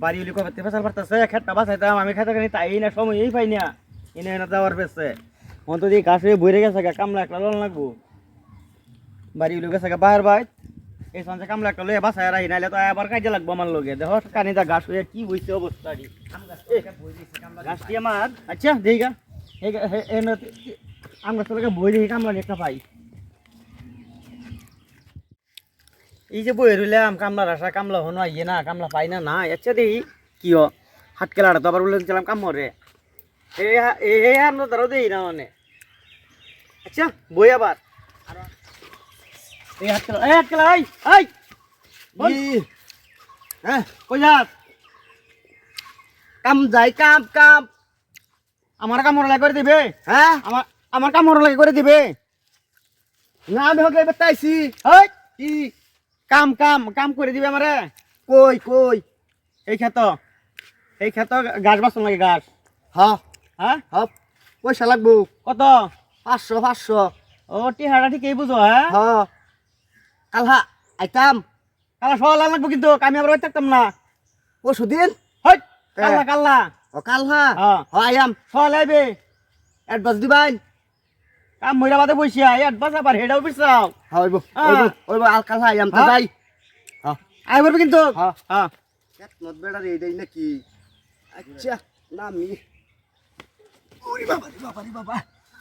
বাড়ি উলি করতে ফেসাল পারতেছে খেটটা বাঁচাইতাম আমি খেতে খানি তাই না সময়ই পাই না এনে এনে যাওয়ার পেছে মন তো দিয়ে ঘাস হয়ে বইরে গেছে কামলা একটা লোন লাগবো বাড়ি উলি গেছে বাহার ভাই এই সঞ্চে কামলা একটা লয়ে বাসায় রাহি নাইলে তো আবার কাজে লাগবো আমার লগে দেখো কানিটা ঘাস হয়ে কি হয়েছে অবস্থা ঘাসটি আমার আচ্ছা দেই গা আমরা তোকে বই দেখি কামলা একটা পাই এই যে বই রইলাম কামলার আশা কামলা হনো আইয়ে না কামলা পাই না না আচ্ছা দেখি কি হাত কেলাটা তো আবার বলেছিলাম কাম মরে এই আমরা ধরো দেই না মানে আচ্ছা বই আবার এই হাত কেলা হ্যাঁ কই যাস কাম যাই কাম কাম আমার কাম লাগে করে দিবে হ্যাঁ আমার কাম লাগে করে দিবে না আমি হোক এবার তাইছি কি কাম কাম কাম করে দিবে আমারে কই কই এই ক্ষেত গাছ বাসন লাগে গাছ হ্যাঁ হ্যাঁ হ্যাঁ পয়সা লাগবো কত 500 ও টিহাটা ঠিক এই বুঝো হ্যাঁ হ্যাঁ কালহা আইতাম কালা সকাল লাগবো কিন্তু আমি আবার থাকতাম না পরশু দিন হই কাল্লা কাল্লা ও কালহা হ্যাঁ আইয়াম সকাল আইবে অ্যাডভান্স দিবাই কাম মইরা বাদে বইছিয়া অ্যাডভান্স আবার হেডাও বিছাও হইব হইব আল কালহা আইয়াম তো যাই হ্যাঁ আইবো কিন্তু হ্যাঁ হ্যাঁ এক নট বেড়া রে দেই নাকি আচ্ছা নামি ওরে বাবা রে বাবা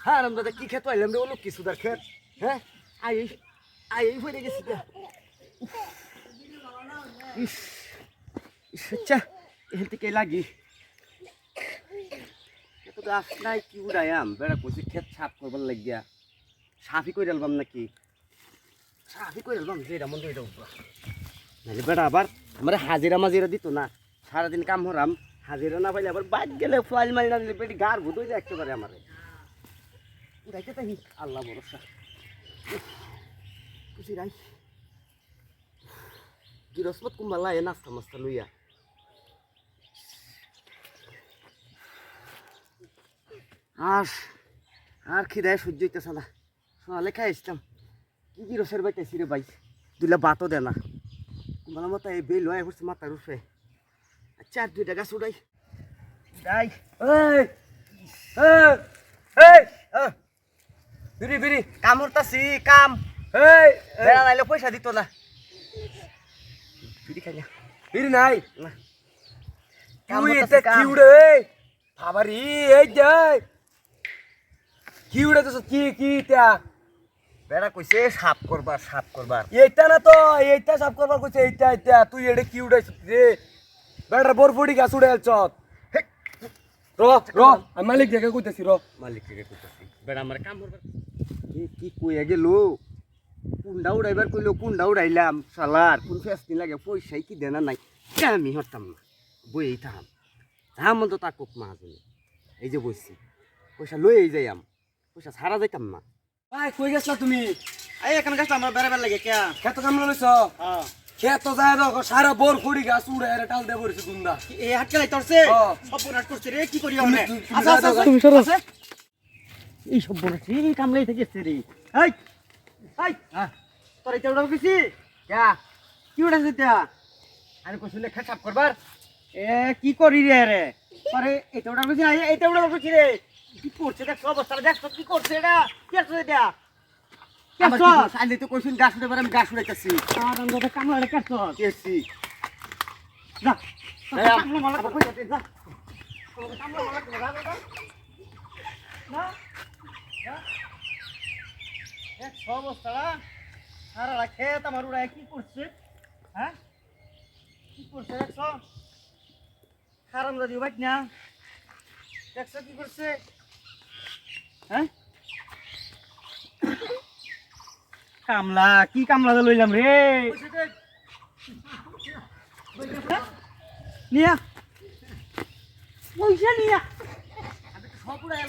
হ্যাঁ আমরা কি খেত আইলাম রে ওলো কি সুদার খেত হ্যাঁ আই হয়ে গেছি আচ্ছা এখান থেকে লাগি এত গাছ নাই কি উড়াইয়াম বেড়া কইছি খেত সাফ করবার লাগিয়া সাফই করে আলবাম নাকি সাফই করে আলবাম যেটা মন এটা নাহলে বেড়া আবার আমার হাজিরা মাজিরা দিত না সারাদিন কাম হরাম হাজিরা না পাইলে আবার বাদ গেলে ফাইল মারি না দিলে বেটি গার ভূত হয়ে যায় একেবারে আমার উড়াইতে তাই আল্লাহ ভরসা খুশি রাই গিরসপত কুম্বালা এ নাস্তা মাস্তা লইয়া আর খিদায় সহ্য হইতেছে না সকালে খাই আসতাম কি গিরসের বাইতেছি রে ভাই দুইলা বাতও দে না কুম্বালা মতো এই বেল হয়ে পড়ছে মাথার উঠে আচ্ছা আর 2 টাকা ছুটাই যাই বিড়ি বিড়ি কাম হরতাছি কাম বেড়া নাইলে পয়সা দিত না বিড়ি খাই না বিড়ি নাই তুই এতে কি উড়ে বাবারি এই যাই কি উড়ে তো কি কি তা বেড়া কইছে সাফ করবার এইটা না তো এইটা সাফ করবার কইছে এইটা তুই এডে কি উড়াইছ রে বেড়া বরবড়ি গাছ উড়ে আলছত র আমি মালিক থেকে কইতাছি বেড়া আমার কাম করবার কি কইয়া গেল কুন্ডা উড়াইবার কইলো কুন্ডা উড়াইলাম শালার কোন ফেসনি লাগে পয়সাই কি দেনা নাই আমি হরতাম না বই থাম মন তো তাকুক মাহাজনে এই যে বসছি পয়সা লই যাইয়াম পয়সা ছাড়া যাইতাম না ভাই কই গেছলা তুমি এই এখানে গেছলাম আমরা বেড়াবার লাগে কে খেত কামলা লইছ হ্যাঁ খেত যায় দেখো সারা বোর ফুড়ি গাছ উড়ে এর টাল দে পড়ছে গুন্ডা এই হাত কেলাই তরছে সব নাট করছে রে কি করি আমরা আচ্ছা তুমি সরো এই সব বড় ঠিক কামলাই থেকে রে এই হ্যাঁ তোর এটা উড়াব কিছু কি উড়াছে তা আমি কইছিলে খেত সাফ করবার কি করি রে আরে এটা উড়াব কিছু এটা উড়াব কিছু রে কি করছে দেখ অবস্থা দেখ কি করছে এটা কি আছে এটা কেসো আইলে তো কইছিন গাছ উড়ে আমি গাছ উড়াইতাছি আর আমরা তো কামলা কেসো কেসি যা কামলা মালা কই যাতে যা কামলা মালা কই যা না এক অবস্থা সারা রাখে তোমার উড়াই কি করছে হ্যাঁ কি করছে দেখছো খারাপ যদি বাইক না দেখছো কি করছে হ্যাঁ কামলা কি কামলা লইলাম রে নিয়া পয়সা নিয়া সব উড়াই